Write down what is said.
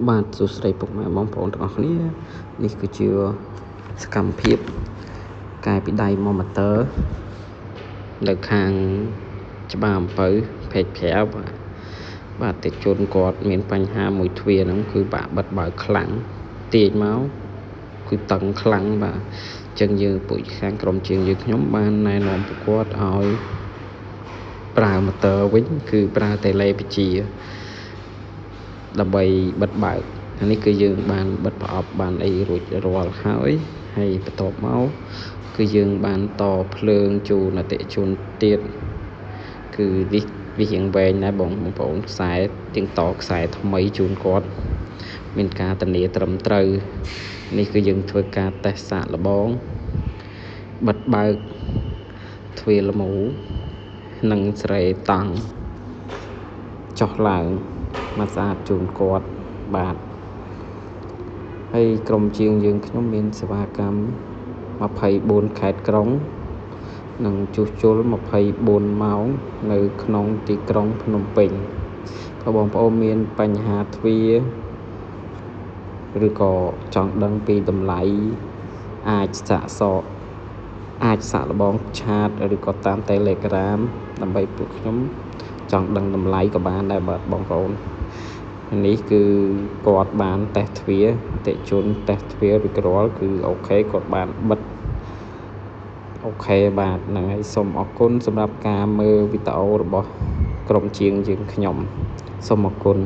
បាទសួស្តីពុកម៉ែបងប្អូនទាំងអស់គ្នានេះគឺជាសកម្មភាពកែពីដៃម៉ូម៉ាទ័រនៅខាងច្បារអំពៅភេកប្រាវបាទតិជនគាត់មានបញ្ហាមួយទ្វារហ្នឹងគឺបាក់បិទបើខ្លាំងទាញមកគឺតឹងខ្លាំងបាទអញ្ចឹងយើងពួកខាងក្រុមជាងយើងខ្ញុំបានណែនាំពួកគាត់ឲ្យប្រើម៉ូទ័រវិញគឺប្រើតេឡេបជាដើម្បីបិទបើកនេះគឺយើងបានបិទប្រអប់បានអីរួចរាល់ហើយបន្ទាប់មកគឺយើងបានតភ្លើងជូនអតិថិជនទៀតគឺវារៀងវែងដែរបងប្អូនខ្សែទៀងតខ្សែថ្មីជូនគាត់មានការធានាត្រឹមត្រូវនេះគឺយើងធ្វើការតេស្តសាកល្បងបិទបើកទ្វារលមូនិងស្រេតង់ចុះឡើងមកស្អាតជូនគាត់បាទហើយក្រុមជាងយើងខ្ញុំមានសេវាកម្ម24ខេត្តក្រុងនិងជួសជុល24ម៉ោងនៅក្នុងទីក្រុងភ្នំពេញបើបងប្អូនមានបញ្ហាទ្វារឬក៏ចង់ដឹងពីតម្លៃអាចសាកល្បងឆាតឬក៏តាម Telegram ដើម្បីពួកខ្ញុំចង់ដឹងតម្លៃក៏បានដែរបាទបងប្អូននេះគឺគាត់បានតេស្តទ្វារអតិជនតេស្តទ្វាររួចរាល់គឺអូខេគាត់បានបិទអូខេបាទហ្នឹងហើយសូមអរគុណសម្រាប់ការមើលវីដេអូរបស់ក្រុមជាងយើងខ្ញុំសូមអរគុណ